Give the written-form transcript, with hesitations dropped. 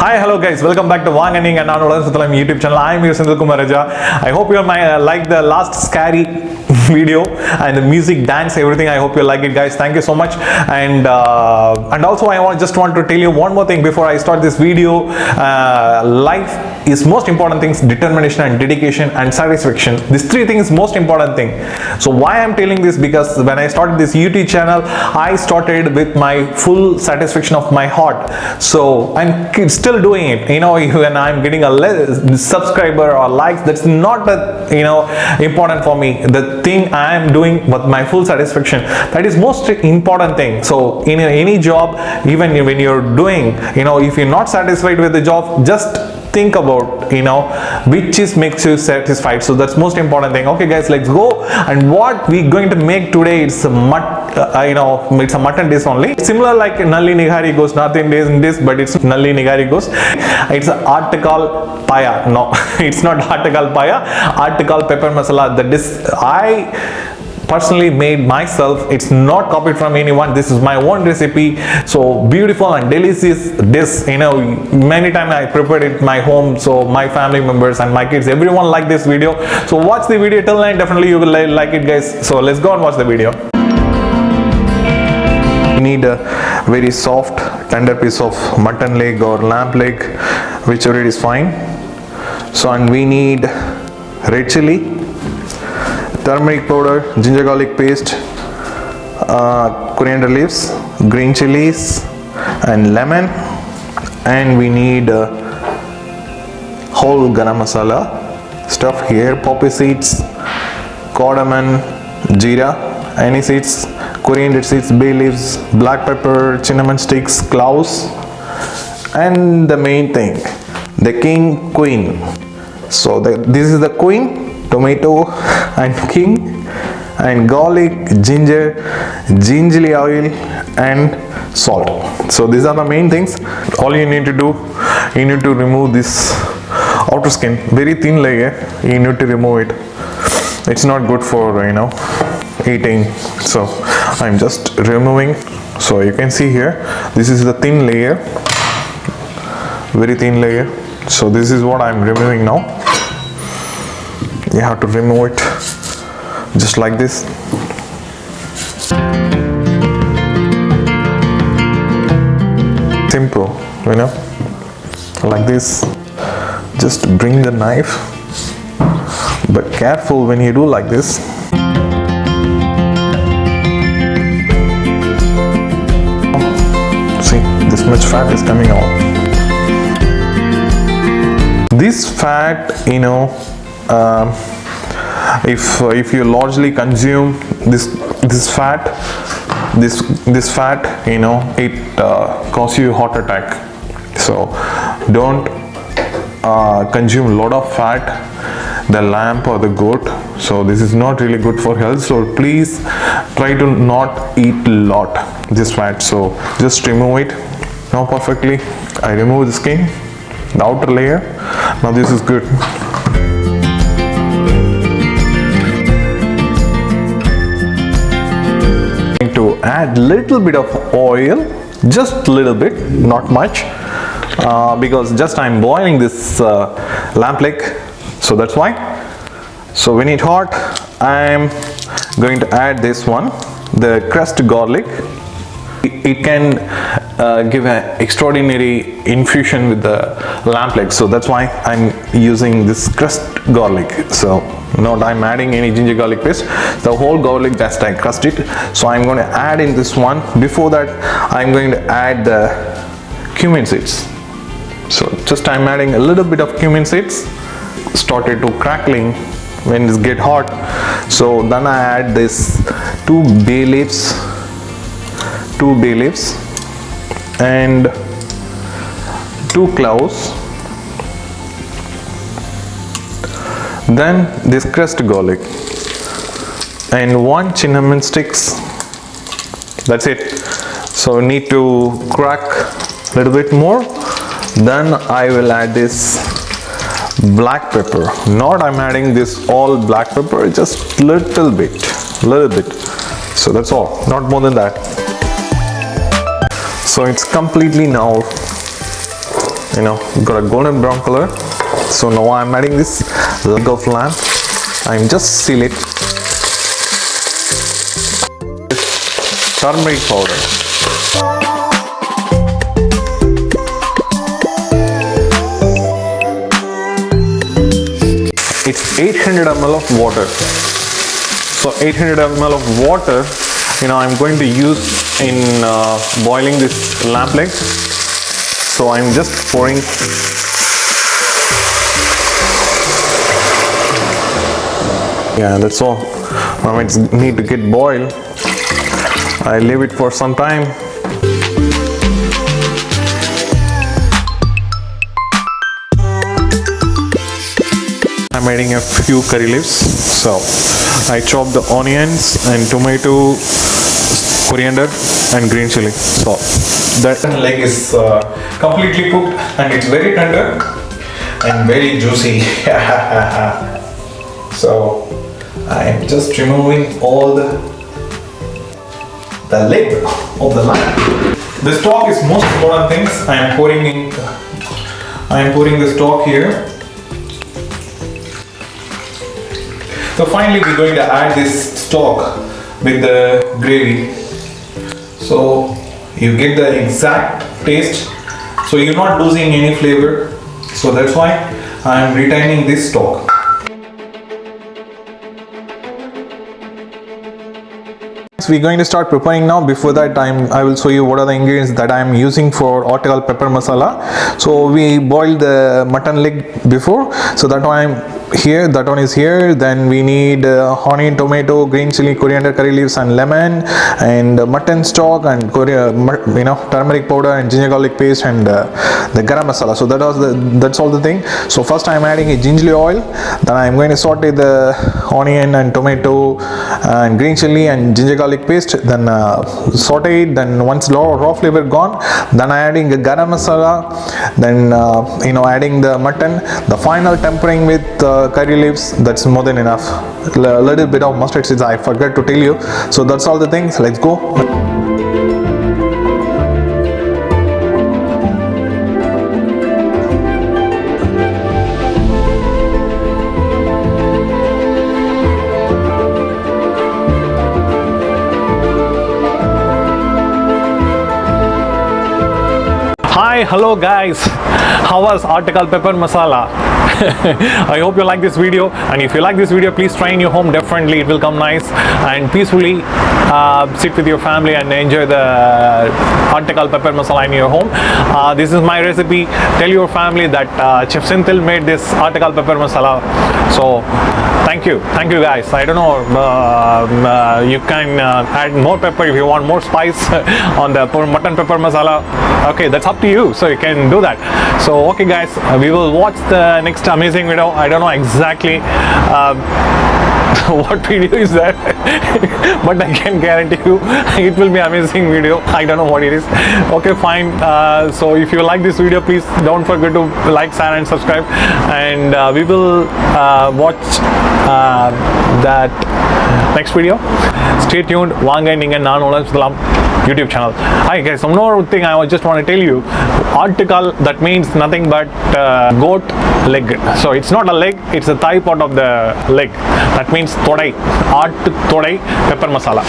Hi, hello guys, welcome back to Vaanga, Neenga and Suthalam YouTube channel. I am your senthilkumararaja. I hope you like the last scary video and the music, dance, everything. I hope you like it, guys. Thank you so much. And also I just want to tell you one more thing before I start this video. Life is most important things: determination and dedication and satisfaction. These three things most important thing. So why I'm telling this? Because when I started this YouTube channel, I started with my full satisfaction of my heart. So I'm still doing it. When I'm getting a subscriber or likes, that's not important for me. The thing I am doing with my full satisfaction, that is most important thing. So in any job, even when you're doing, if you're not satisfied with the job, just think about which is makes you satisfied. So that's most important thing. Okay guys, let's go. And what we going to make today, it's a it's a mutton dish only, similar like nalli nigari goes, nothing in this, but it's nalli nigari goes. It's article paya. No, it's not article paya, article pepper masala. The dish I personally made myself. It's not copied from anyone. This is my own recipe. So beautiful and delicious dish. Many times I prepared it at my home. So my family members and my kids, everyone like this video. So watch the video till end. Definitely you will like it, guys. So let's go and watch the video. We need a very soft, tender piece of mutton leg or lamb leg, whichever it is fine. So and we need red chili, turmeric powder, ginger garlic paste, coriander leaves, green chilies and lemon, and we need whole garam masala stuff here, poppy seeds, cardamom, jeera, any seeds, coriander seeds, bay leaves, black pepper, cinnamon sticks, cloves, and the main thing, the king queen. So this is the queen: tomato and king, and garlic, ginger, gingerly oil and salt. So these are the main things. All you need to do, you need to remove this outer skin, very thin layer. You need to remove it. It's not good for eating. So I'm just removing. So you can see here, this is the thin layer, very thin layer. So this is what I'm removing now. You have to remove it just like this. Simple, like this. Just bring the knife, but careful when you do like this. See, this much fat is coming out. This fat, if you largely consume this fat, it causes you heart attack. So don't consume a lot of fat, the lamb or the goat. So this is not really good for health. So please try to not eat a lot this fat. So just remove it. Now perfectly, I remove the skin, the outer layer. Now this is good. To add little bit of oil, just little bit, not much, because just I'm boiling this lamb leg, so that's why. So when it's hot, I'm going to add this one, the crushed garlic. It can give an extraordinary infusion with the lamb leg, so that's why I'm using this crushed garlic. So not I'm adding any ginger garlic paste, the whole garlic, just I crushed it. So I'm going to add in this one. Before that, I'm going to add the cumin seeds. So just I'm adding a little bit of cumin seeds. Started to crackling when it get hot. So then I add this two bay leaves and 2 cloves, then this crushed garlic and 1 cinnamon sticks. That's it. So need to crack a little bit more. Then I will add this black pepper. Not I'm adding this all black pepper, just little bit. So that's all, not more than that. So it's completely now got a golden brown color. So now I'm adding this leg of lamb. I'm just seal it. Turmeric powder. It's 800 ml of water. So 800 ml of water, I'm going to use in boiling this lamb leg. So I'm just pouring. Yeah, that's all. Now it's need to get boiled. I leave it for some time. I'm adding a few curry leaves. So I chop the onions and tomato, coriander and green chili. So that leg is completely cooked and it's very tender and very juicy. So I'm just removing all the leg of the lamb. The stock is most important things. I am pouring the stock here. So finally we're going to add this stock with the gravy. So you get the exact taste. So you're not losing any flavor. So that's why I am retaining this stock. We're going to start preparing now. Before that, I will show you what are the ingredients that I am using for Aatu pepper masala. So we boiled the mutton leg before, so that one is here. Then we need onion, tomato, green chili, coriander, curry leaves and lemon, and mutton stock and turmeric powder and ginger garlic paste and the garam masala. So that's all the thing. So first I am adding a ginger oil. Then I am going to saute the onion and tomato and green chili and ginger garlic paste, then saute it. Then once raw flavor gone, then I adding the garam masala, then adding the mutton, the final tempering with curry leaves. That's more than enough. A little bit of mustard seeds I forgot to tell you. So that's all the things. Let's go. Hi, hello guys, how was Aatu pepper masala? I hope you like this video, and if you like this video, please try in your home. Definitely it will come nice and peacefully sit with your family and enjoy the Aatu pepper masala in your home. This is my recipe. Tell your family that Chef Senthil made this Aatu pepper masala. So thank you guys. I don't know, you can add more pepper if you want more spice on the mutton pepper masala. Okay, that's up to you, so you can do that. So okay guys, we will watch the next amazing video. I don't know exactly what video is that but I can guarantee you it will be amazing video. I don't know what it is. Okay, fine. So if you like this video, please don't forget to like, share and subscribe, and we will watch that next video. Stay tuned. Vaanga, Neenga, Suthalam YouTube channel. Hi guys, one more thing I just want to tell you. Aatu, that means nothing but goat leg. So it's not a leg, it's a thigh part of the leg. That means Thodai. Aatu Thodai pepper masala.